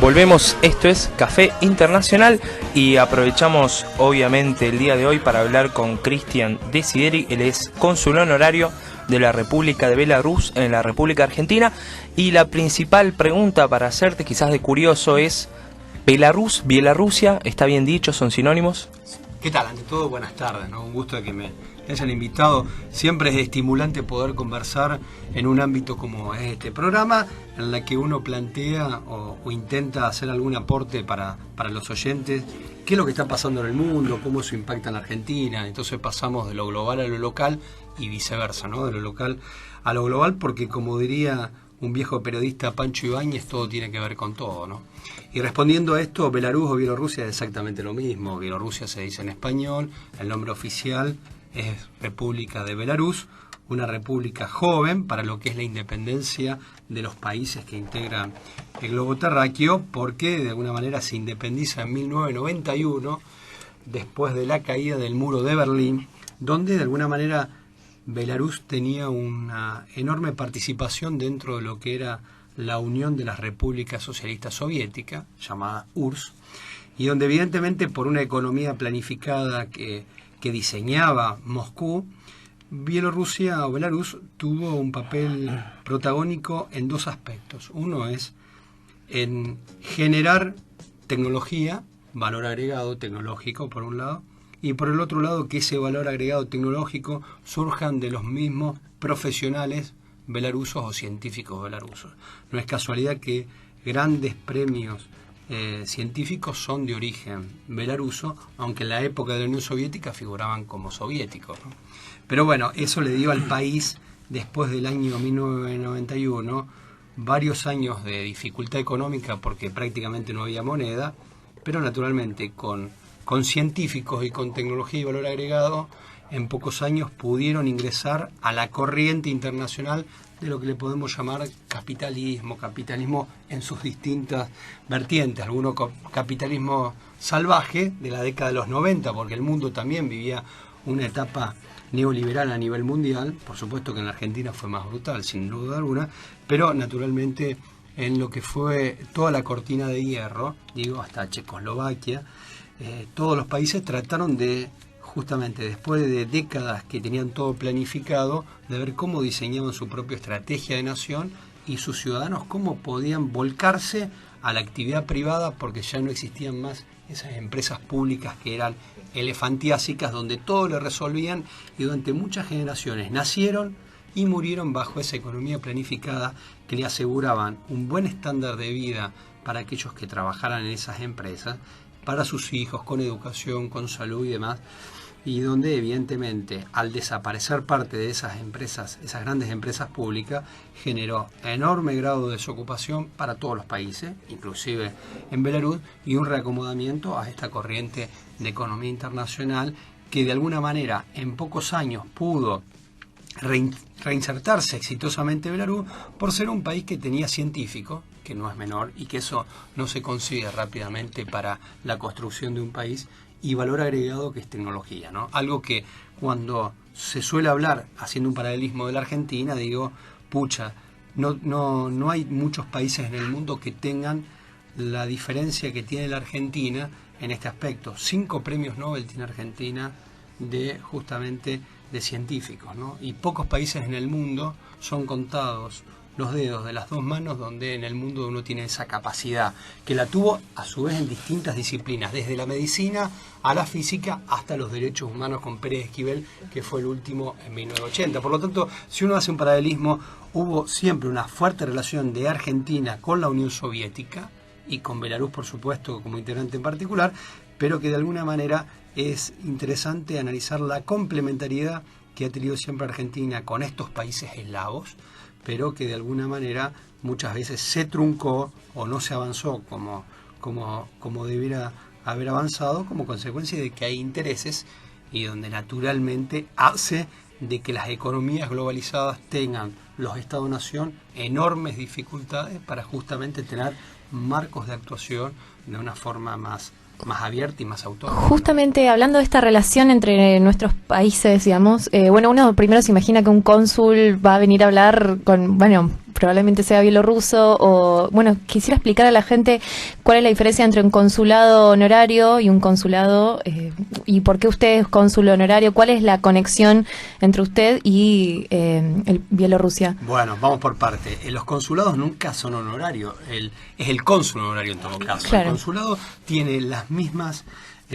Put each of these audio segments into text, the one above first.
Volvemos, esto es Café Internacional y aprovechamos obviamente el día de hoy para hablar con Cristian Desideri. Él es cónsul honorario de la República de Belarus en la República Argentina, y la principal pregunta para hacerte, quizás de curioso, es Belarus, Bielorrusia, ¿está bien dicho? ¿Son sinónimos? ¿Qué tal? Ante todo, buenas tardes, ¿no? Un gusto de que me hayan invitado. Siempre es estimulante poder conversar en un ámbito como este programa, en la que uno plantea o intenta hacer algún aporte para los oyentes, qué es lo que está pasando en el mundo, cómo eso impacta en la Argentina. Entonces pasamos de lo global a lo local y viceversa, ¿no? De lo local a lo global, porque como diría un viejo periodista, Pancho Ibáñez, todo tiene que ver con todo, ¿no? Y respondiendo a esto, Belarus o Bielorrusia es exactamente lo mismo. Bielorrusia se dice en español, el nombre oficial es República de Belarus, una república joven para lo que es la independencia de los países que integran el globo terráqueo, porque de alguna manera se independiza en 1991, después de la caída del muro de Berlín, donde de alguna manera Belarus tenía una enorme participación dentro de lo que era la Unión de las Repúblicas Socialistas Soviéticas, llamada URSS, y donde evidentemente por una economía planificada que diseñaba Moscú, Bielorrusia o Belarus tuvo un papel protagónico en dos aspectos. Uno es en generar tecnología, valor agregado tecnológico por un lado, y por el otro lado que ese valor agregado tecnológico surjan de los mismos profesionales belarusos o científicos belarusos. No es casualidad que grandes premios científicos son de origen belaruso, aunque en la época de la Unión Soviética figuraban como soviéticos, ¿no? Pero bueno, eso le dio al país, después del año 1991, varios años de dificultad económica porque prácticamente no había moneda, pero naturalmente con científicos y con tecnología y valor agregado, en pocos años pudieron ingresar a la corriente internacional de lo que le podemos llamar capitalismo en sus distintas vertientes. Algunos capitalismo salvaje de la década de los 90, porque el mundo también vivía una etapa neoliberal a nivel mundial. Por supuesto que en la Argentina fue más brutal, sin duda alguna, pero naturalmente en lo que fue toda la cortina de hierro, hasta Checoslovaquia, todos los países trataron de, justamente después de décadas que tenían todo planificado, de ver cómo diseñaban su propia estrategia de nación y sus ciudadanos cómo podían volcarse a la actividad privada, porque ya no existían más esas empresas públicas que eran elefantiásicas, donde todo lo resolvían, y durante muchas generaciones nacieron y murieron bajo esa economía planificada que le aseguraban un buen estándar de vida para aquellos que trabajaran en esas empresas, para sus hijos, con educación, con salud y demás, y donde evidentemente al desaparecer parte de esas empresas, esas grandes empresas públicas, generó enorme grado de desocupación para todos los países, inclusive en Belarus, y un reacomodamiento a esta corriente de economía internacional que de alguna manera en pocos años pudo reinsertarse exitosamente Belarus por ser un país que tenía científicos, que no es menor, y que eso no se consigue rápidamente para la construcción de un país, y valor agregado que es tecnología, ¿no? Algo que cuando se suele hablar, haciendo un paralelismo de la Argentina, no hay muchos países en el mundo que tengan la diferencia que tiene la Argentina en este aspecto. 5 premios Nobel tiene Argentina justamente de científicos, ¿no? Y pocos países en el mundo, son contados los dedos de las dos manos, donde en el mundo uno tiene esa capacidad, que la tuvo a su vez en distintas disciplinas, desde la medicina a la física hasta los derechos humanos con Pérez Esquivel, que fue el último en 1980. Por lo tanto, si uno hace un paralelismo, hubo siempre una fuerte relación de Argentina con la Unión Soviética y con Belarus, por supuesto, como integrante en particular, pero que de alguna manera es interesante analizar la complementariedad que ha tenido siempre Argentina con estos países eslavos, pero que de alguna manera muchas veces se truncó o no se avanzó como debiera haber avanzado, como consecuencia de que hay intereses y donde naturalmente hace de que las economías globalizadas tengan los Estados-nación enormes dificultades para justamente tener marcos de actuación de una forma más abierta y más autónoma. Justamente hablando de esta relación entre nuestros países, digamos, uno primero se imagina que un cónsul va a venir a hablar con, probablemente sea bielorruso, o bueno, quisiera explicar a la gente cuál es la diferencia entre un consulado honorario y un consulado, y por qué usted es cónsul honorario, cuál es la conexión entre usted y Bielorrusia. Bueno, vamos por parte. Los consulados nunca son honorarios, es el cónsul honorario en todo caso. Claro. El consulado tiene las mismas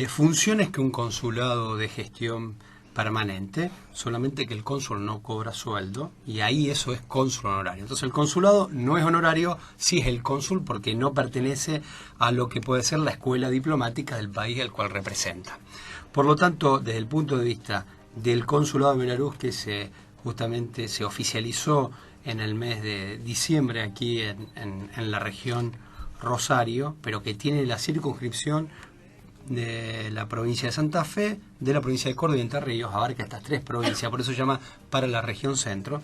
funciones que un consulado de gestión permanente, solamente que el cónsul no cobra sueldo y ahí eso es cónsul honorario. Entonces el consulado no es honorario, sí es el cónsul porque no pertenece a lo que puede ser la escuela diplomática del país al cual representa. Por lo tanto, desde el punto de vista del consulado de Belarus que justamente se oficializó en el mes de diciembre aquí en la región Rosario, pero que tiene la circunscripción de la provincia de Santa Fe, de la provincia de Córdoba y Entre Ríos, abarca estas 3 provincias, por eso se llama para la región centro.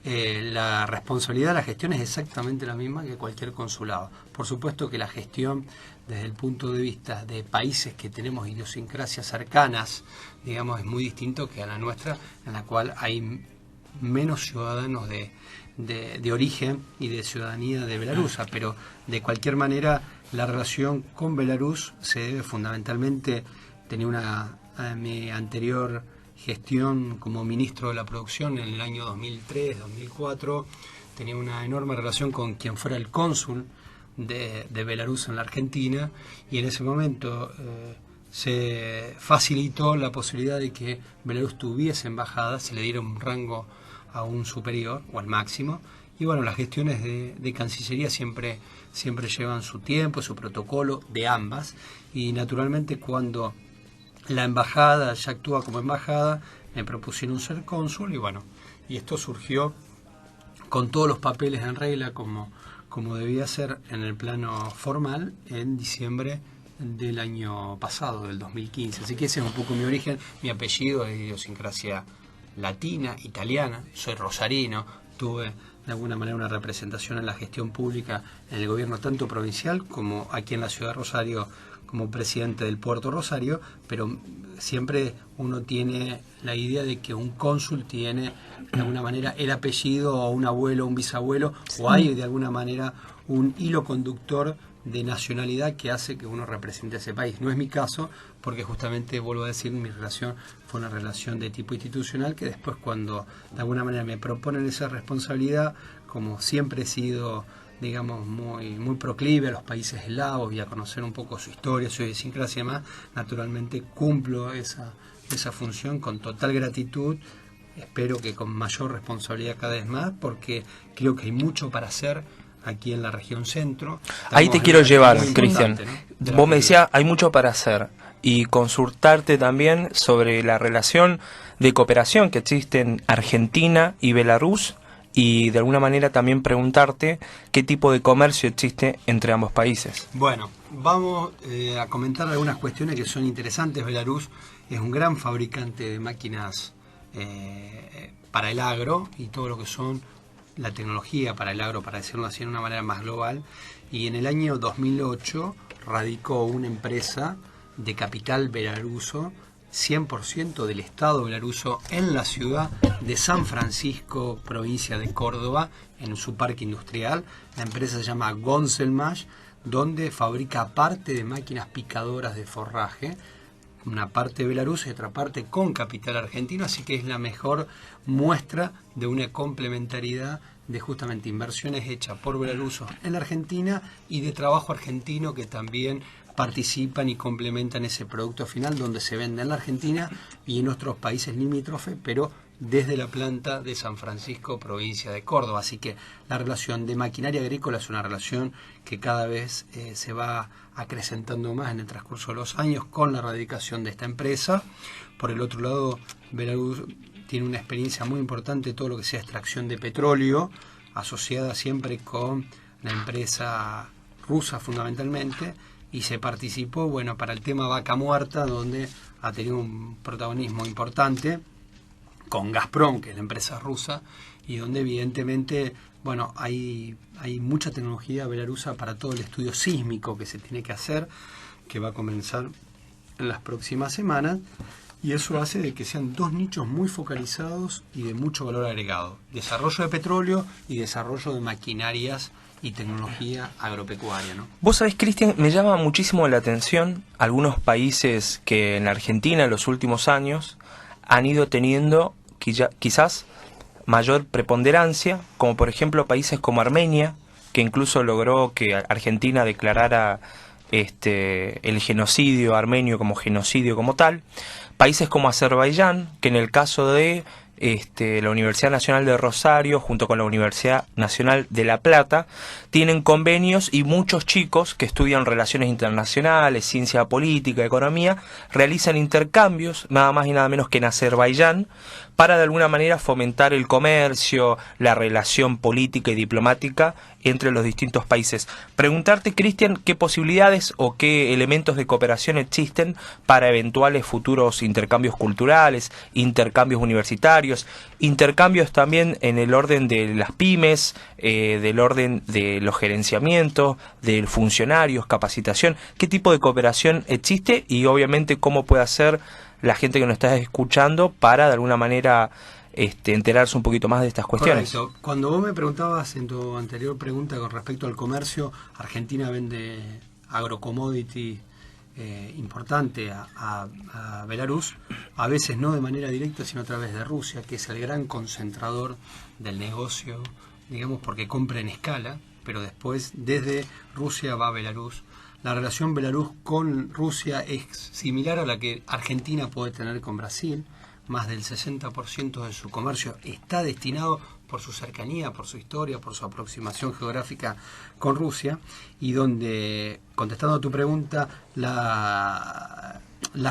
La responsabilidad de la gestión es exactamente la misma que cualquier consulado. Por supuesto que la gestión desde el punto de vista de países que tenemos idiosincrasias cercanas, digamos, es muy distinto que a la nuestra, en la cual hay menos ciudadanos de origen y de ciudadanía de belarusa, pero de cualquier manera la relación con Belarus se debe fundamentalmente, tenía mi anterior gestión como ministro de la producción en el año 2003, 2004, tenía una enorme relación con quien fuera el cónsul de Belarus en la Argentina y en ese momento se facilitó la posibilidad de que Belarus tuviese embajada, se le diera un rango a un superior o al máximo. Y bueno, las gestiones de Cancillería siempre llevan su tiempo, su protocolo de ambas. Y naturalmente cuando la embajada ya actúa como embajada, me propusieron ser cónsul y bueno, y esto surgió con todos los papeles en regla como debía ser en el plano formal en diciembre del año pasado, del 2015. Así que ese es un poco mi origen, mi apellido es de idiosincrasia latina, italiana, soy rosarino, tuve de alguna manera una representación en la gestión pública en el gobierno tanto provincial como aquí en la ciudad de Rosario como presidente del Puerto Rosario, pero siempre uno tiene la idea de que un cónsul tiene de alguna manera el apellido o un abuelo o un bisabuelo, sí, o hay de alguna manera un hilo conductor de nacionalidad que hace que uno represente a ese país. No es mi caso, porque justamente, vuelvo a decir, mi relación fue una relación de tipo institucional que después cuando de alguna manera me proponen esa responsabilidad, como siempre he sido, digamos, muy proclive a los países eslavos y a conocer un poco su historia, su idiosincrasia y demás, naturalmente cumplo esa función con total gratitud. Espero que con mayor responsabilidad cada vez más, porque creo que hay mucho para hacer aquí en la región centro. Ahí te quiero llevar, Cristian. ¿no? Vos me decías, hay mucho para hacer. Y consultarte también sobre la relación de cooperación que existe en Argentina y Belarus, y de alguna manera también preguntarte qué tipo de comercio existe entre ambos países. Bueno, vamos a comentar algunas cuestiones que son interesantes. Belarus es un gran fabricante de máquinas para el agro y todo lo que son la tecnología para el agro, para decirlo así de una manera más global, y en el año 2008 radicó una empresa de capital belaruso, 100% del Estado belaruso, en la ciudad de San Francisco, provincia de Córdoba, en su parque industrial. La empresa se llama Gonselmash, donde fabrica parte de máquinas picadoras de forraje, una parte belarusa y otra parte con capital argentino, así que es la mejor muestra de una complementariedad de justamente inversiones hechas por belarusos en la Argentina y de trabajo argentino que también participan y complementan ese producto final donde se vende en la Argentina y en otros países limítrofes, pero desde la planta de San Francisco, provincia de Córdoba. Así que la relación de maquinaria agrícola es una relación que cada vez se va acrecentando más en el transcurso de los años con la radicación de esta empresa. Por el otro lado, Belarus tiene una experiencia muy importante en todo lo que sea extracción de petróleo, asociada siempre con la empresa rusa fundamentalmente, y se participó, bueno, para el tema Vaca Muerta, donde ha tenido un protagonismo importante con Gazprom, que es la empresa rusa, y donde evidentemente, bueno, hay mucha tecnología belarusa para todo el estudio sísmico que se tiene que hacer, que va a comenzar en las próximas semanas, Y eso hace de que sean dos nichos muy focalizados y de mucho valor agregado. Desarrollo de petróleo y desarrollo de maquinarias y tecnología agropecuaria, ¿no? Vos sabés, Cristian, me llama muchísimo la atención algunos países que en la Argentina en los últimos años han ido teniendo quizás mayor preponderancia, como por ejemplo países como Armenia, que incluso logró que Argentina declarara el genocidio armenio como genocidio como tal. Países como Azerbaiyán, que en el caso de la Universidad Nacional de Rosario junto con la Universidad Nacional de La Plata tienen convenios, y muchos chicos que estudian relaciones internacionales, ciencia política, economía, realizan intercambios nada más y nada menos que en Azerbaiyán para de alguna manera fomentar el comercio, la relación política y diplomática entre los distintos países. Preguntarte, Cristian, qué posibilidades o qué elementos de cooperación existen para eventuales futuros intercambios culturales, intercambios universitarios, intercambios también en el orden de las pymes, del orden de los gerenciamientos, de funcionarios, capacitación. ¿Qué tipo de cooperación existe y obviamente cómo puede hacer la gente que nos está escuchando para de alguna manera enterarse un poquito más de estas cuestiones? Correcto. Cuando vos me preguntabas en tu anterior pregunta con respecto al comercio, Argentina vende agrocommodity importante a Belarus, a veces no de manera directa, sino a través de Rusia, que es el gran concentrador del negocio, digamos, porque compra en escala, pero después desde Rusia va a Belarus. La relación Belarus con Rusia es similar a la que Argentina puede tener con Brasil. Más del 60% de su comercio está destinado, por su cercanía, por su historia, por su aproximación geográfica con Rusia, y donde, contestando a tu pregunta, las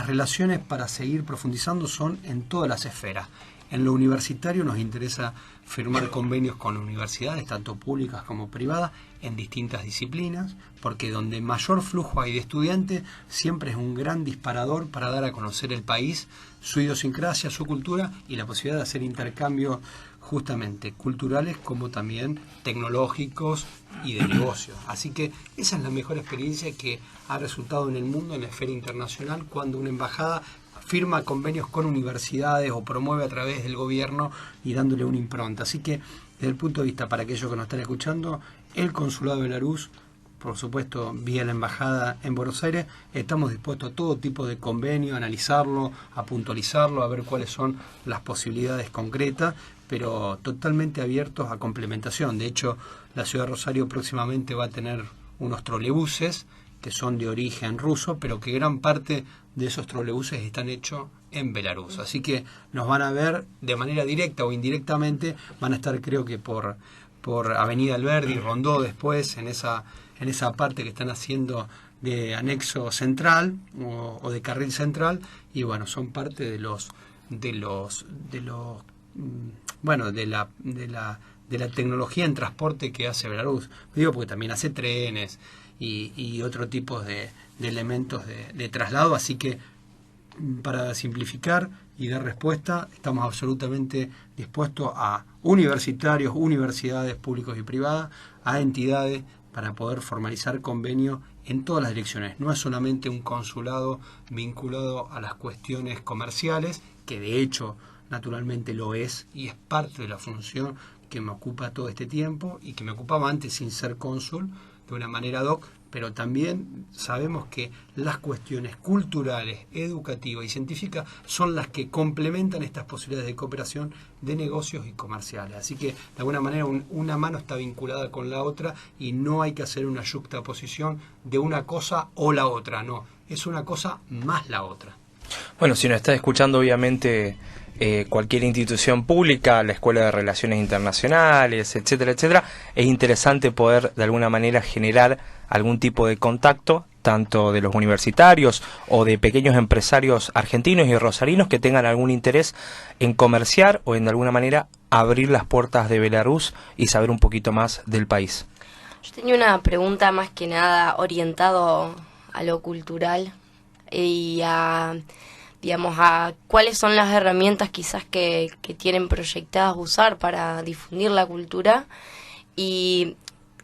relaciones para seguir profundizando son en todas las esferas. En lo universitario nos interesa firmar convenios con universidades, tanto públicas como privadas, en distintas disciplinas, porque donde mayor flujo hay de estudiantes, siempre es un gran disparador para dar a conocer el país, su idiosincrasia, su cultura, y la posibilidad de hacer intercambios justamente culturales como también tecnológicos y de negocios. Así que esa es la mejor experiencia que ha resultado en el mundo, en la esfera internacional, cuando una embajada firma convenios con universidades o promueve a través del gobierno y dándole una impronta. Así que, desde el punto de vista, para aquellos que nos están escuchando, el Consulado de Belarus, por supuesto, vía la embajada en Buenos Aires, estamos dispuestos a todo tipo de convenio, a analizarlo, a puntualizarlo, a ver cuáles son las posibilidades concretas, pero totalmente abiertos a complementación. De hecho, la ciudad de Rosario próximamente va a tener unos trolebuses que son de origen ruso, pero que gran parte de esos trolebuses están hechos en Belarus. Así que nos van a ver de manera directa o indirectamente, van a estar creo que por Avenida Alberdi, Rondó después, en esa parte que están haciendo de anexo central o de carril central, y bueno, son parte de la tecnología en transporte que hace Belarus. Digo porque también hace trenes y otro tipo de elementos de traslado, así que para simplificar y dar respuesta, estamos absolutamente dispuestos a universitarios, universidades públicas y privadas, a entidades para poder formalizar convenios en todas las direcciones. No es solamente un consulado vinculado a las cuestiones comerciales, que de hecho naturalmente lo es y es parte de la función que me ocupa todo este tiempo y que me ocupaba antes sin ser cónsul, de una manera ad hoc, pero también sabemos que las cuestiones culturales, educativas y científicas son las que complementan estas posibilidades de cooperación de negocios y comerciales. Así que, de alguna manera, una mano está vinculada con la otra y no hay que hacer una yuxtaposición de una cosa o la otra, no. Es una cosa más la otra. Bueno, si nos está escuchando, obviamente, cualquier institución pública, la Escuela de Relaciones Internacionales, etcétera, etcétera, es interesante poder de alguna manera generar algún tipo de contacto, tanto de los universitarios o de pequeños empresarios argentinos y rosarinos que tengan algún interés en comerciar o en de alguna manera abrir las puertas de Belarus y saber un poquito más del país. Yo tenía una pregunta más que nada orientado a lo cultural y a cuáles son las herramientas quizás que tienen proyectadas usar para difundir la cultura y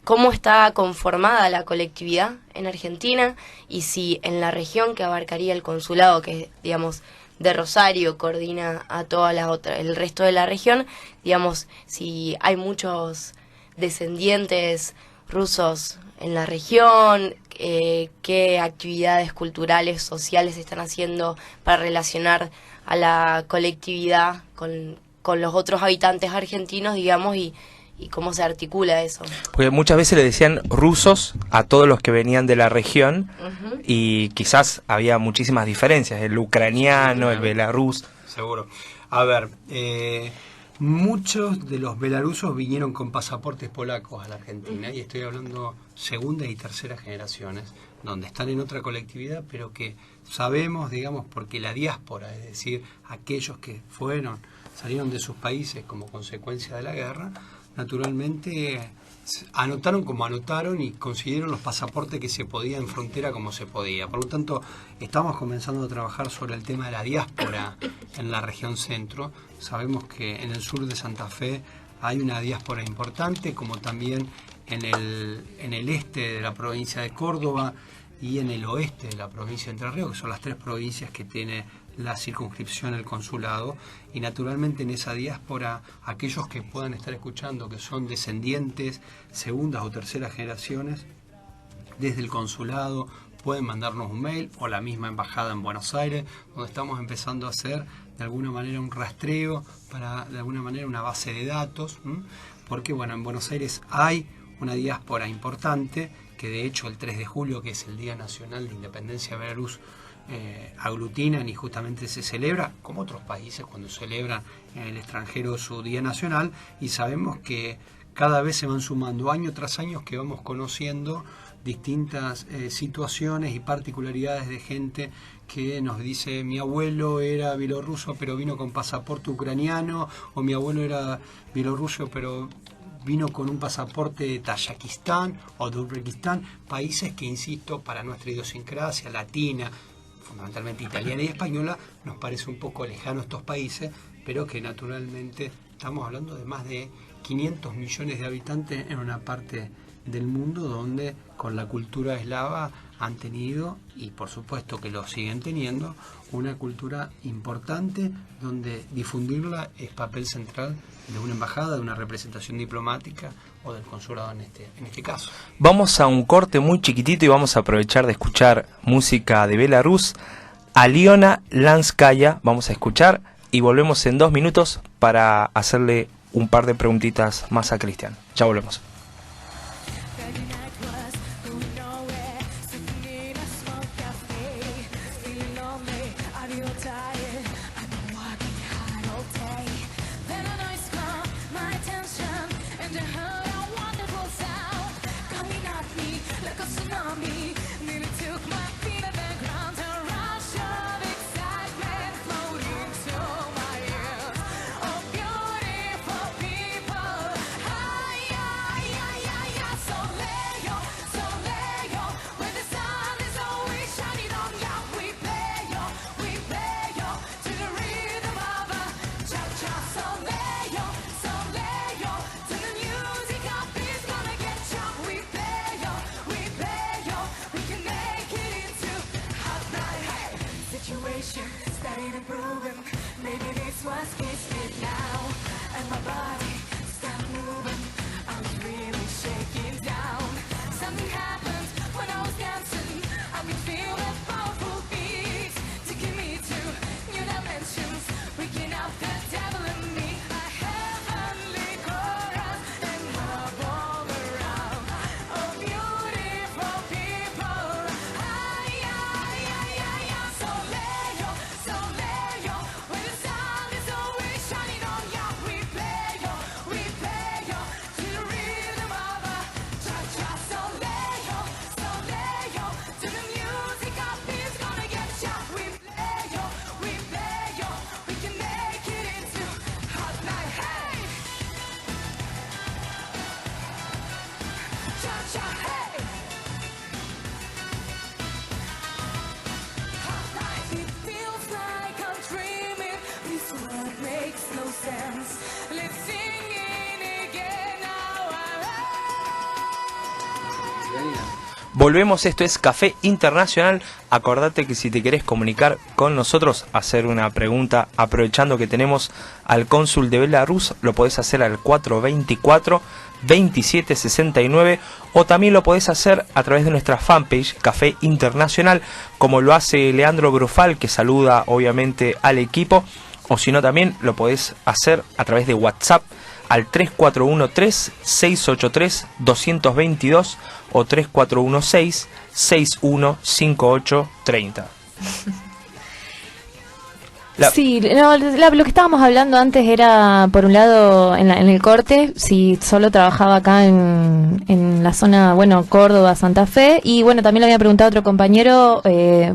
cómo está conformada la colectividad en Argentina y si en la región que abarcaría el consulado, que es, digamos, de Rosario, coordina a todas las otras, el resto de la región. Digamos, si hay muchos descendientes rusos en la región, qué actividades culturales, sociales están haciendo para relacionar a la colectividad con los otros habitantes argentinos, digamos, y cómo se articula eso. Porque muchas veces le decían rusos a todos los que venían de la región, y quizás había muchísimas diferencias, el ucraniano, el belarus. Seguro. A ver, muchos de los belarusos vinieron con pasaportes polacos a la Argentina, y estoy hablando segunda y tercera generaciones, donde están en otra colectividad, pero que sabemos, digamos, porque la diáspora, es decir, aquellos que salieron de sus países como consecuencia de la guerra, naturalmente anotaron como anotaron y consiguieron los pasaportes que se podía en frontera como se podía. Por lo tanto, estamos comenzando a trabajar sobre el tema de la diáspora en la región centro. Sabemos que en el sur de Santa Fe hay una diáspora importante, como también en el este de la provincia de Córdoba y en el oeste de la provincia de Entre Ríos, que son las tres provincias que tiene la circunscripción, el consulado, y naturalmente en esa diáspora aquellos que puedan estar escuchando, que son descendientes, segundas o terceras generaciones, desde el consulado pueden mandarnos un mail, o la misma embajada en Buenos Aires, donde estamos empezando a hacer de alguna manera un rastreo, para de alguna manera una base de datos, porque bueno, en Buenos Aires hay una diáspora importante, que de hecho el 3 de julio, que es el Día Nacional de Independencia de Belarus, aglutinan y justamente se celebra, como otros países cuando celebran en el extranjero su Día Nacional, y sabemos que cada vez se van sumando año tras año, que vamos conociendo distintas situaciones y particularidades de gente que nos dice: mi abuelo era bielorruso pero vino con pasaporte ucraniano, o mi abuelo era bielorruso pero vino con un pasaporte de Tayikistán o de Uzbekistán, países que, insisto, para nuestra idiosincrasia latina, fundamentalmente italiana y española, nos parece un poco lejano estos países, pero que naturalmente estamos hablando de más de 500 millones de habitantes en una parte del mundo donde con la cultura eslava han tenido, y por supuesto que lo siguen teniendo, una cultura importante donde difundirla es papel central de una embajada, de una representación diplomática o del consulado en este caso. Vamos a un corte muy chiquitito y vamos a aprovechar de escuchar música de Belarus. Aliona Lanskaya vamos a escuchar, y volvemos en 2 minutos para hacerle un par de preguntitas más a Cristian. Ya volvemos. Volvemos, esto es Café Internacional. Acordate que si te querés comunicar con nosotros, hacer una pregunta, aprovechando que tenemos al cónsul de Belarus, lo podés hacer al 424-2769 o también lo podés hacer a través de nuestra fanpage Café Internacional, como lo hace Leandro Brufal, que saluda obviamente al equipo, o si no también lo podés hacer a través de WhatsApp al 3413-683-222 o 3416-615830. Sí, no, lo que estábamos hablando antes era, por un lado, en el corte, si solo trabajaba acá en la zona, bueno, Córdoba, Santa Fe, y bueno, también le había preguntado a otro compañero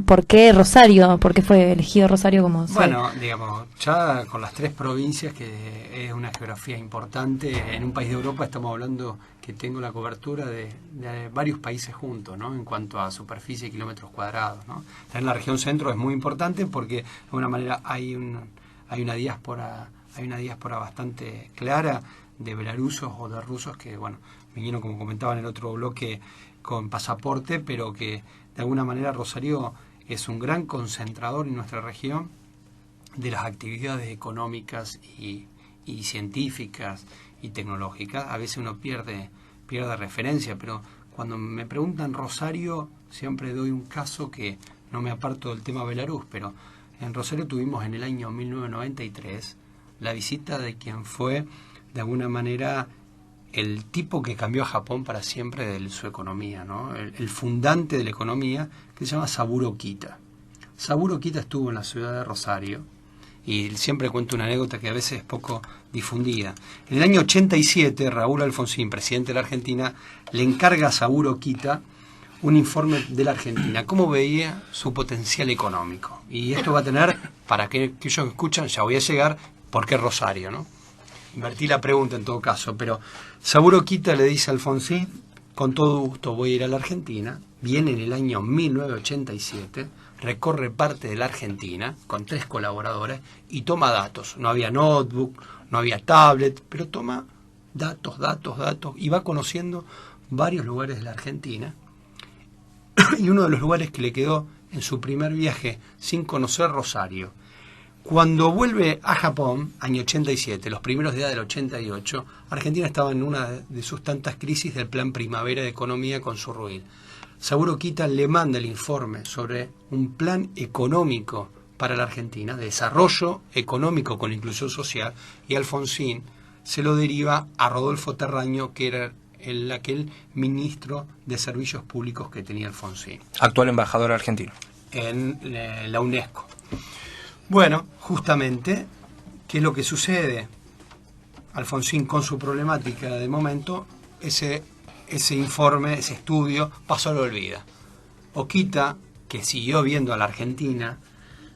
por qué Rosario, por qué fue elegido Rosario como sede. Bueno, digamos, ya con las 3 provincias, que es una geografía importante, en un país de Europa estamos hablando que tengo la cobertura de varios países juntos, ¿no? En cuanto a superficie y kilómetros cuadrados, ¿no? En la región centro es muy importante porque de alguna manera hay una diáspora bastante clara de belarusos o de rusos que, bueno, vinieron, como comentaba en el otro bloque, con pasaporte, pero que de alguna manera Rosario es un gran concentrador en nuestra región de las actividades económicas y científicas y tecnológicas. A veces uno pierde referencia, pero cuando me preguntan Rosario siempre doy un caso que no me aparto del tema Belarus, pero en Rosario tuvimos en el año 1993 la visita de quien fue de alguna manera el tipo que cambió a Japón para siempre de su economía, ¿no? El fundante de la economía, que se llama Saburo Kita. Saburo Kita estuvo en la ciudad de Rosario, y siempre cuento una anécdota que a veces es poco difundida. En el año 87, Raúl Alfonsín, presidente de la Argentina, le encarga a Saburo Kita un informe de la Argentina, cómo veía su potencial económico. Y esto va a tener, para aquellos que escuchan, ya voy a llegar, ¿por qué Rosario, no? Invertí la pregunta en todo caso, pero Saburo Kita le dice a Alfonsín, con todo gusto voy a ir a la Argentina. Viene en el año 1987, recorre parte de la Argentina con 3 colaboradores y toma datos. No había notebook, no había tablet, pero toma datos, y va conociendo varios lugares de la Argentina. Y uno de los lugares que le quedó en su primer viaje sin conocer, Rosario. Cuando vuelve a Japón, año 87, los primeros días del 88, Argentina estaba en una de sus tantas crisis del plan Primavera de Economía con su ruin. Saburo Kita le manda el informe sobre un plan económico para la Argentina, de desarrollo económico con inclusión social, y Alfonsín se lo deriva a Rodolfo Terraño, que era aquel ministro de Servicios Públicos que tenía Alfonsín. Actual embajador argentino. En la UNESCO. Bueno, justamente, ¿qué es lo que sucede? Alfonsín, con su problemática de momento, ese informe, ese estudio, pasó al olvido. Kita, que siguió viendo a la Argentina,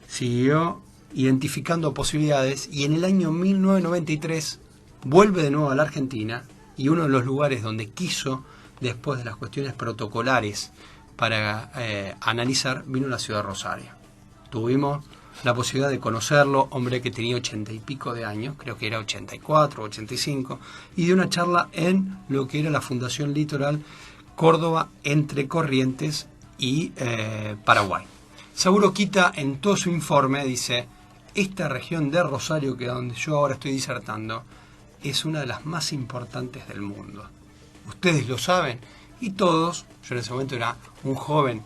siguió identificando posibilidades, y en el año 1993 vuelve de nuevo a la Argentina, y uno de los lugares donde quiso, después de las cuestiones protocolares para analizar, vino a la ciudad de Rosario. Tuvimos la posibilidad de conocerlo, hombre que tenía 80 y pico de años, creo que era 84, 85, y de una charla en lo que era la Fundación Litoral Córdoba, entre Corrientes y Paraguay. Saburo Kita, en todo su informe, dice: esta región de Rosario, que es donde yo ahora estoy disertando, es una de las más importantes del mundo. Ustedes lo saben, y todos, yo en ese momento era un joven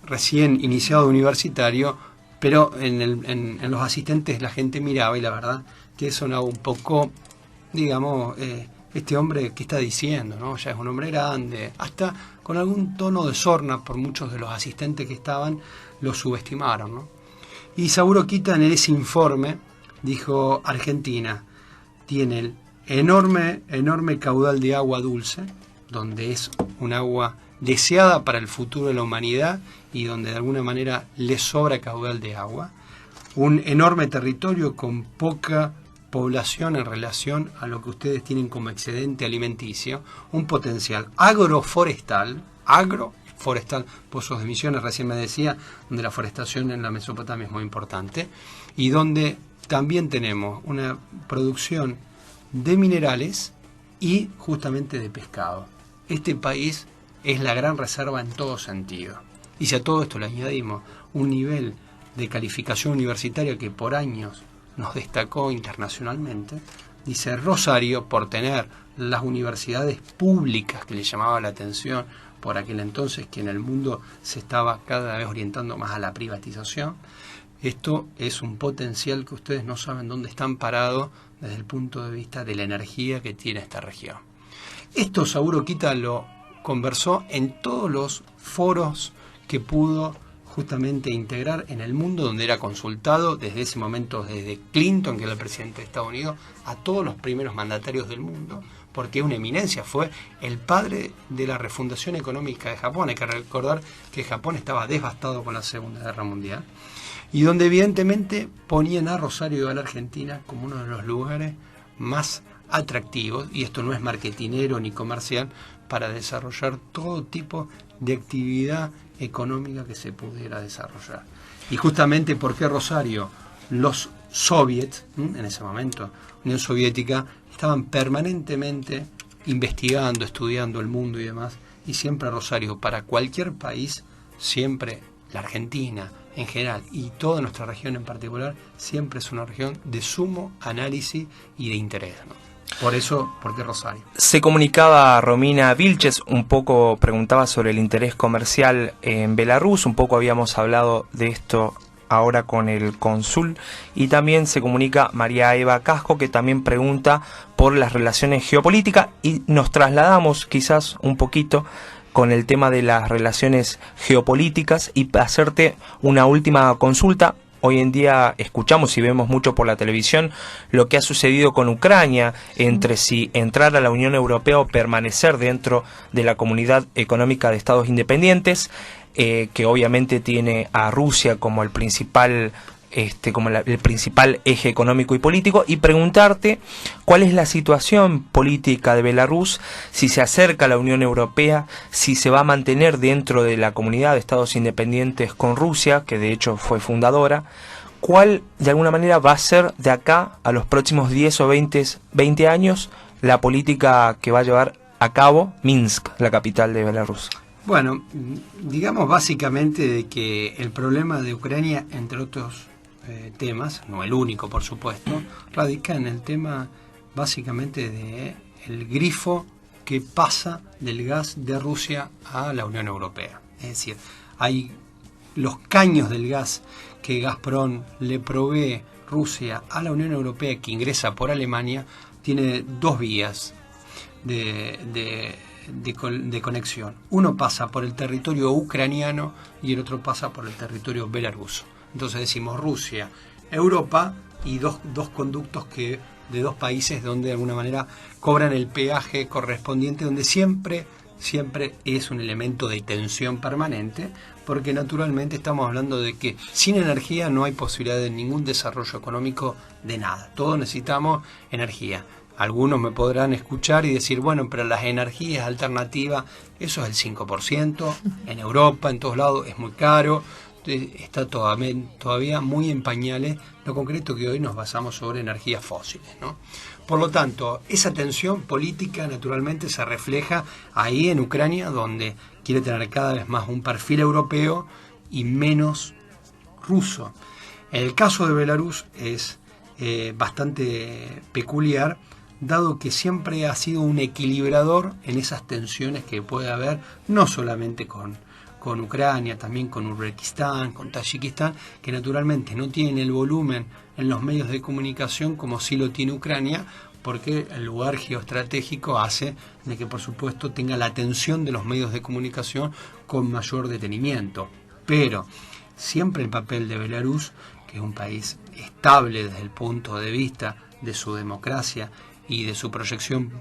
recién iniciado universitario, pero en los asistentes la gente miraba, y la verdad que sonaba un poco, digamos, este hombre, ¿qué está diciendo, no? Ya es un hombre grande, hasta con algún tono de sorna, por muchos de los asistentes que estaban, lo subestimaron, ¿no? Y Saburo Kita, en ese informe, dijo: Argentina tiene el enorme caudal de agua dulce, donde es un agua deseada para el futuro de la humanidad y donde de alguna manera le sobra caudal de agua, un enorme territorio con poca población en relación a lo que ustedes tienen como excedente alimenticio, un potencial agroforestal, Pozos de Misiones, recién me decía, donde la forestación en la Mesopotamia es muy importante, y donde también tenemos una producción de minerales y justamente de pescado. Este país es la gran reserva en todo sentido. Y si a todo esto le añadimos un nivel de calificación universitaria que por años nos destacó internacionalmente, dice Rosario, por tener las universidades públicas que le llamaba la atención por aquel entonces, que en el mundo se estaba cada vez orientando más a la privatización, esto es un potencial que ustedes no saben dónde están parados desde el punto de vista de la energía que tiene esta región. Esto Saburo Okita lo conversó en todos los foros que pudo justamente integrar en el mundo, donde era consultado desde ese momento, desde Clinton, que era el presidente de Estados Unidos, a todos los primeros mandatarios del mundo, porque una eminencia, fue el padre de la refundación económica de Japón. Hay que recordar que Japón estaba devastado con la Segunda Guerra Mundial, y donde evidentemente ponían a Rosario y a la Argentina como uno de los lugares más atractivos, y esto no es marketinero ni comercial, para desarrollar todo tipo de actividad económica que se pudiera desarrollar. Y justamente porque Rosario, los soviets, en ese momento, Unión Soviética, estaban permanentemente investigando, estudiando el mundo y demás, y siempre Rosario, para cualquier país, siempre la Argentina en general y toda nuestra región en particular, siempre es una región de sumo análisis y de interés, ¿no? Por eso, ¿por qué Rosario? Se comunicaba Romina Vilches, un poco preguntaba sobre el interés comercial en Belarus, un poco habíamos hablado de esto ahora con el cónsul, y también se comunica María Eva Casco, que también pregunta por las relaciones geopolíticas, y nos trasladamos quizás un poquito con el tema de las relaciones geopolíticas y hacerte una última consulta. Hoy en día escuchamos y vemos mucho por la televisión lo que ha sucedido con Ucrania, entre si entrar a la Unión Europea o permanecer dentro de la Comunidad Económica de Estados Independientes, que obviamente tiene a Rusia como el principal el principal eje económico y político, y preguntarte cuál es la situación política de Belarus, si se acerca a la Unión Europea, si se va a mantener dentro de la Comunidad de Estados Independientes con Rusia, que de hecho fue fundadora, cuál de alguna manera va a ser de acá a los próximos 10 o 20 años la política que va a llevar a cabo Minsk, la capital de Belarus. Bueno, digamos básicamente de que el problema de Ucrania, entre otros temas, no el único por supuesto, radica en el tema básicamente de el grifo que pasa del gas de Rusia a la Unión Europea. Es decir, hay los caños del gas que Gazprom le provee Rusia a la Unión Europea, que ingresa por Alemania, tiene dos vías de conexión. Uno pasa por el territorio ucraniano y el otro pasa por el territorio belaruso. Entonces decimos Rusia, Europa, y dos conductos que de dos países donde de alguna manera cobran el peaje correspondiente, donde siempre es un elemento de tensión permanente, porque naturalmente estamos hablando de que sin energía no hay posibilidad de ningún desarrollo económico de nada. Todos necesitamos energía. Algunos me podrán escuchar y decir, bueno, pero las energías alternativas, eso es el 5%, en Europa, en todos lados, es muy caro, está todavía muy en pañales, lo concreto que hoy nos basamos sobre energías fósiles, ¿no? Por lo tanto, esa tensión política naturalmente se refleja ahí en Ucrania, donde quiere tener cada vez más un perfil europeo y menos ruso. El caso de Belarus es bastante peculiar, dado que siempre ha sido un equilibrador en esas tensiones que puede haber, no solamente con Ucrania, también con Uzbekistán, con Tayikistán, que naturalmente no tienen el volumen en los medios de comunicación como sí lo tiene Ucrania, porque el lugar geoestratégico hace de que por supuesto tenga la atención de los medios de comunicación con mayor detenimiento. Pero siempre el papel de Belarus, que es un país estable desde el punto de vista de su democracia y de su proyección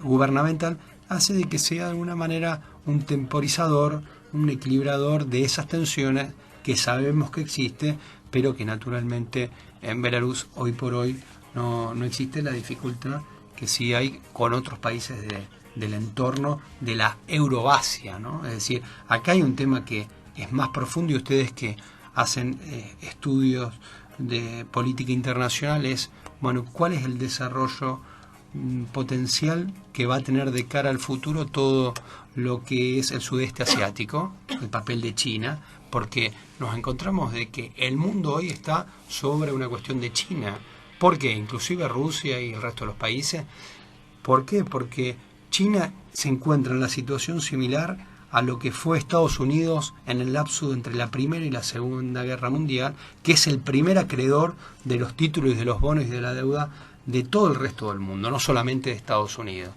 gubernamental, hace de que sea de alguna manera un temporizador, un equilibrador de esas tensiones que sabemos que existe, pero que naturalmente en Belarus hoy por hoy no existe la dificultad que sí hay con otros países del entorno de la Euroasia, ¿no? Es decir, acá hay un tema que es más profundo, y ustedes que hacen estudios de política internacional es, bueno, ¿cuál es el desarrollo potencial que va a tener de cara al futuro todo lo que es el sudeste asiático, el papel de China, porque nos encontramos de que el mundo hoy está sobre una cuestión de China. ¿Por qué? Inclusive Rusia y el resto de los países. ¿Por qué? Porque China se encuentra en la situación similar a lo que fue Estados Unidos en el lapso entre la Primera y la Segunda Guerra Mundial, que es el primer acreedor de los títulos y de los bonos y de la deuda de todo el resto del mundo, no solamente de Estados Unidos.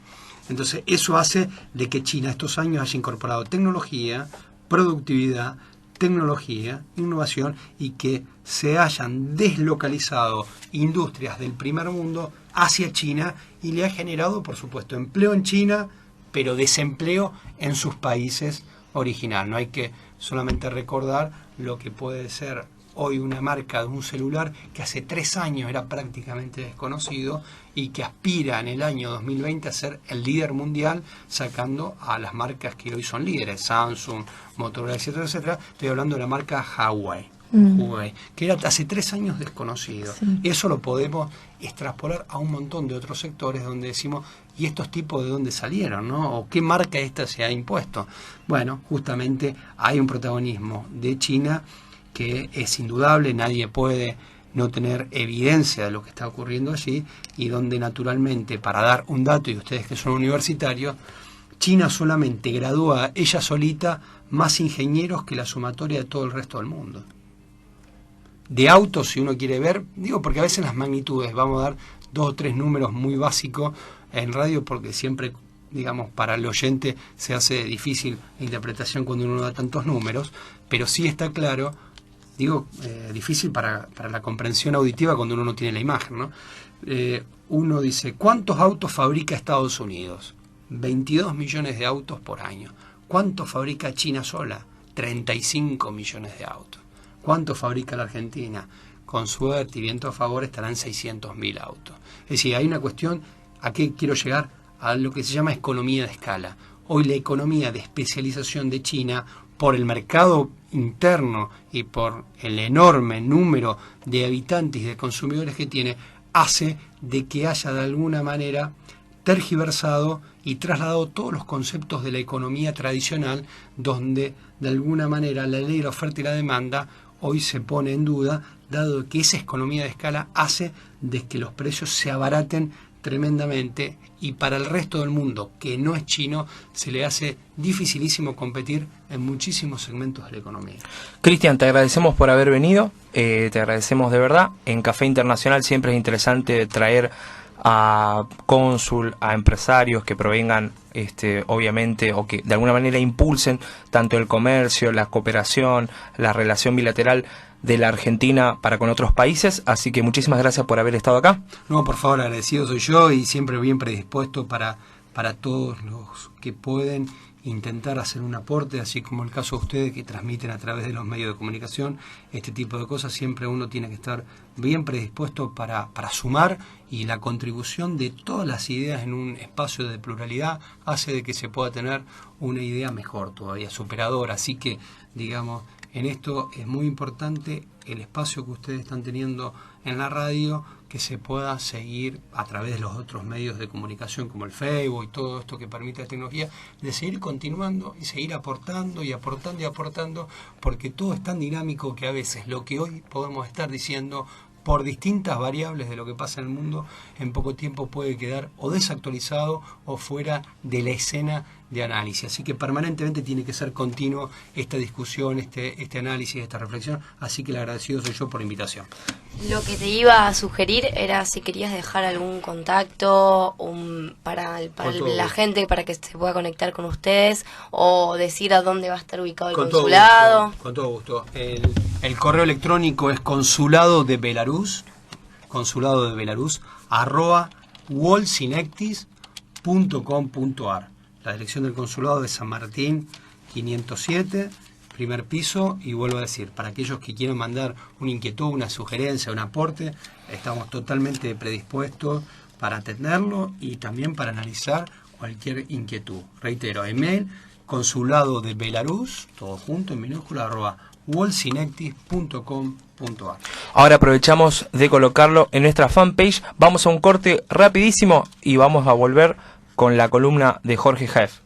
Entonces, eso hace de que China estos años haya incorporado tecnología, productividad, tecnología, innovación, y que se hayan deslocalizado industrias del primer mundo hacia China, y le ha generado, por supuesto, empleo en China, pero desempleo en sus países original. No hay que solamente recordar lo que puede ser hoy una marca de un celular que hace 3 años era prácticamente desconocido y que aspira en el año 2020 a ser el líder mundial, sacando a las marcas que hoy son líderes, Samsung, Motorola, etcétera, etcétera. Estoy hablando de la marca Huawei, que era hace 3 años desconocido. Sí. Eso lo podemos extrapolar a un montón de otros sectores donde decimos, ¿y estos tipos de dónde salieron, no? ¿O qué marca esta se ha impuesto? Bueno, justamente hay un protagonismo de China que es indudable, nadie puede no tener evidencia de lo que está ocurriendo allí, y donde naturalmente, para dar un dato, y ustedes que son universitarios, China solamente gradúa ella solita más ingenieros que la sumatoria de todo el resto del mundo. De autos, si uno quiere ver, digo porque a veces las magnitudes, vamos a dar 2 o 3 números muy básicos en radio, porque siempre, digamos, para el oyente se hace difícil la interpretación cuando uno da tantos números, pero sí está claro, digo, difícil para la comprensión auditiva cuando uno no tiene la imagen, ¿no? Uno dice, ¿cuántos autos fabrica Estados Unidos? 22 millones de autos por año. ¿Cuántos fabrica China sola? 35 millones de autos. ¿Cuánto fabrica la Argentina? Con suerte y viento a favor estarán 600.000 autos. Es decir, hay una cuestión, ¿a qué quiero llegar? A lo que se llama economía de escala. Hoy la economía de especialización de China, por el mercado interno y por el enorme número de habitantes y de consumidores que tiene, hace de que haya de alguna manera tergiversado y trasladado todos los conceptos de la economía tradicional, donde de alguna manera la ley de la oferta y la demanda hoy se pone en duda, dado que esa economía de escala hace de que los precios se abaraten tremendamente, y para el resto del mundo que no es chino se le hace dificilísimo competir en muchísimos segmentos de la economía. Cristian, te agradecemos por haber venido, te agradecemos de verdad. En Café Internacional siempre es interesante traer a cónsul, a empresarios que provengan, obviamente, o que de alguna manera impulsen tanto el comercio, la cooperación, la relación bilateral de la Argentina para con otros países. Así que muchísimas gracias por haber estado acá. No, por favor, agradecido soy yo, y siempre bien predispuesto para todos los que pueden intentar hacer un aporte, así como el caso de ustedes que transmiten a través de los medios de comunicación este tipo de cosas. Siempre uno tiene que estar bien predispuesto para sumar, y la contribución de todas las ideas en un espacio de pluralidad hace de que se pueda tener una idea mejor todavía, superadora. Así que, digamos, en esto es muy importante el espacio que ustedes están teniendo en la radio, que se pueda seguir a través de los otros medios de comunicación como el Facebook y todo esto que permite la tecnología, de seguir continuando y seguir aportando y aportando y aportando, porque todo es tan dinámico que a veces lo que hoy podemos estar diciendo por distintas variables de lo que pasa en el mundo, en poco tiempo puede quedar o desactualizado o fuera de la escena de análisis. Así que permanentemente tiene que ser continuo esta discusión, este análisis, esta reflexión. Así que le agradecido soy yo por la invitación. Lo que te iba a sugerir era si querías dejar algún contacto para la gente, para que se pueda conectar con ustedes, o decir a dónde va a estar ubicado el consulado. Con todo gusto. El correo electrónico es consulado de Belarus @wolsinectis.com.ar. La dirección del consulado de San Martín 507, primer piso, y vuelvo a decir, para aquellos que quieran mandar una inquietud, una sugerencia, un aporte, estamos totalmente predispuestos para atenderlo y también para analizar cualquier inquietud. Reitero, email consulado de Belarus, todo junto en minúscula, wallsinectis.com.ar. Ahora aprovechamos de colocarlo en nuestra fanpage. Vamos a un corte rapidísimo y vamos a volver con la columna de Jorge Jaef.